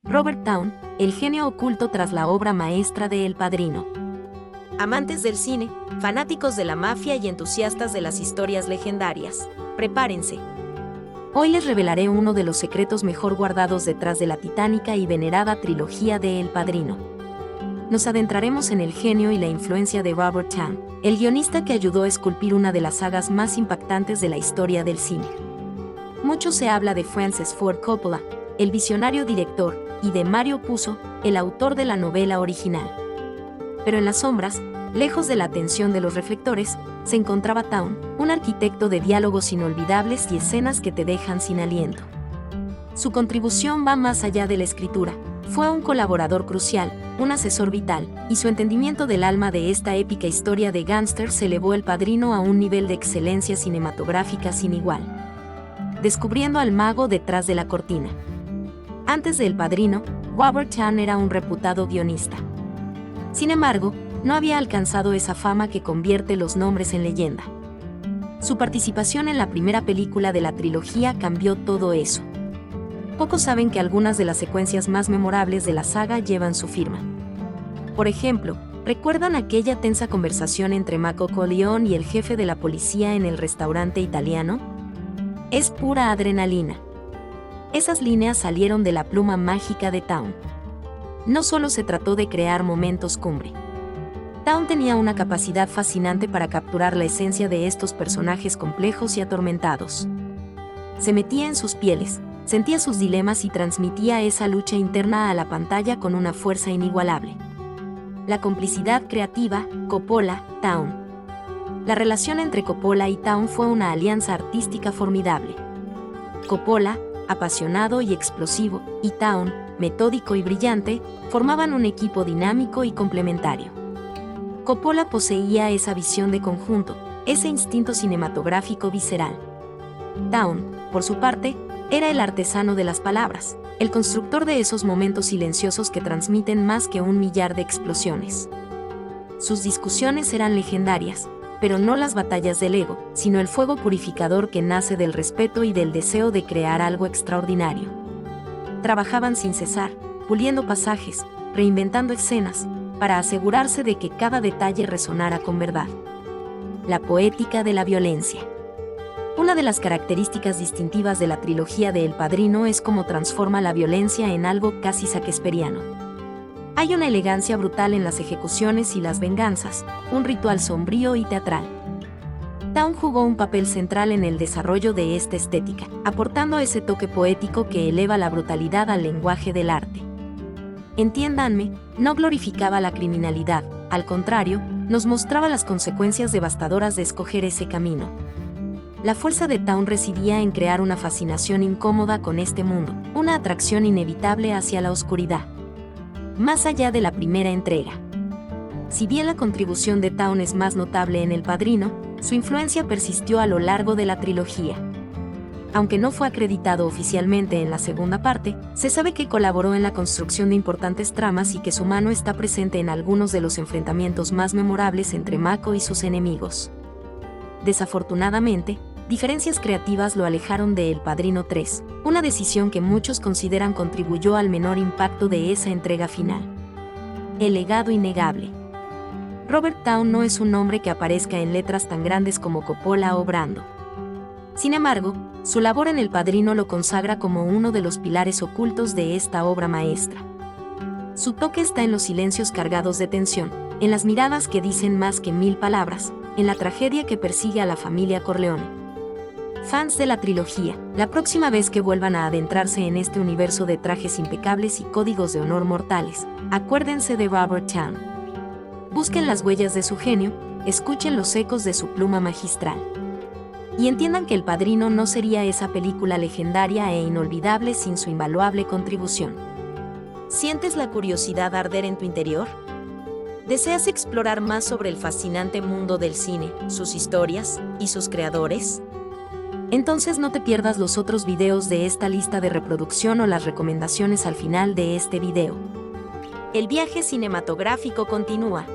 Robert Towne, el genio oculto tras la obra maestra de El Padrino. Amantes del cine, fanáticos de la mafia y entusiastas de las historias legendarias, prepárense. Hoy les revelaré uno de los secretos mejor guardados detrás de la titánica y venerada trilogía de El Padrino. Nos adentraremos en el genio y la influencia de Robert Towne, el guionista que ayudó a esculpir una de las sagas más impactantes de la historia del cine. Mucho se habla de Francis Ford Coppola, el visionario director, y de Mario Puzo, el autor de la novela original. Pero en las sombras, lejos de la atención de los reflectores, se encontraba Towne, un arquitecto de diálogos inolvidables y escenas que te dejan sin aliento. Su contribución va más allá de la escritura. Fue un colaborador crucial, un asesor vital, y su entendimiento del alma de esta épica historia de gángsters elevó El Padrino a un nivel de excelencia cinematográfica sin igual. Descubriendo al mago detrás de la cortina. Antes de El Padrino, Robert Towne era un reputado guionista. Sin embargo, no había alcanzado esa fama que convierte los nombres en leyenda. Su participación en la primera película de la trilogía cambió todo eso. Pocos saben que algunas de las secuencias más memorables de la saga llevan su firma. Por ejemplo, ¿recuerdan aquella tensa conversación entre Michael Corleone y el jefe de la policía en el restaurante italiano? Es pura adrenalina. Esas líneas salieron de la pluma mágica de Towne. No solo se trató de crear momentos cumbre. Towne tenía una capacidad fascinante para capturar la esencia de estos personajes complejos y atormentados. Se metía en sus pieles, sentía sus dilemas y transmitía esa lucha interna a la pantalla con una fuerza inigualable. La complicidad creativa, Coppola-Towne. La relación entre Coppola y Towne fue una alianza artística formidable. Coppola, apasionado y explosivo, y Towne, metódico y brillante, formaban un equipo dinámico y complementario. Coppola poseía esa visión de conjunto, ese instinto cinematográfico visceral. Towne, por su parte, era el artesano de las palabras, el constructor de esos momentos silenciosos que transmiten más que 1.000.000 de explosiones. Sus discusiones eran legendarias, pero no las batallas del ego, sino el fuego purificador que nace del respeto y del deseo de crear algo extraordinario. Trabajaban sin cesar, puliendo pasajes, reinventando escenas, para asegurarse de que cada detalle resonara con verdad. La poética de la violencia. Una de las características distintivas de la trilogía de El Padrino es cómo transforma la violencia en algo casi shakespeariano. Hay una elegancia brutal en las ejecuciones y las venganzas, un ritual sombrío y teatral. Towne jugó un papel central en el desarrollo de esta estética, aportando ese toque poético que eleva la brutalidad al lenguaje del arte. Entiéndanme, no glorificaba la criminalidad, al contrario, nos mostraba las consecuencias devastadoras de escoger ese camino. La fuerza de Towne residía en crear una fascinación incómoda con este mundo, una atracción inevitable hacia la oscuridad. Más allá de la primera entrega. Si bien la contribución de Towne es más notable en El Padrino, su influencia persistió a lo largo de la trilogía. Aunque no fue acreditado oficialmente en la segunda parte, se sabe que colaboró en la construcción de importantes tramas y que su mano está presente en algunos de los enfrentamientos más memorables entre Mako y sus enemigos. Desafortunadamente, diferencias creativas lo alejaron de El Padrino 3, una decisión que muchos consideran contribuyó al menor impacto de esa entrega final. El legado innegable. Robert Towne no es un nombre que aparezca en letras tan grandes como Coppola o Brando. Sin embargo, su labor en El Padrino lo consagra como uno de los pilares ocultos de esta obra maestra. Su toque está en los silencios cargados de tensión, en las miradas que dicen más que 1.000 palabras, en la tragedia que persigue a la familia Corleone. Fans de la trilogía, la próxima vez que vuelvan a adentrarse en este universo de trajes impecables y códigos de honor mortales, acuérdense de Robert Towne. Busquen las huellas de su genio, escuchen los ecos de su pluma magistral. Y entiendan que El Padrino no sería esa película legendaria e inolvidable sin su invaluable contribución. ¿Sientes la curiosidad arder en tu interior? ¿Deseas explorar más sobre el fascinante mundo del cine, sus historias y sus creadores? Entonces no te pierdas los otros videos de esta lista de reproducción o las recomendaciones al final de este video. El viaje cinematográfico continúa.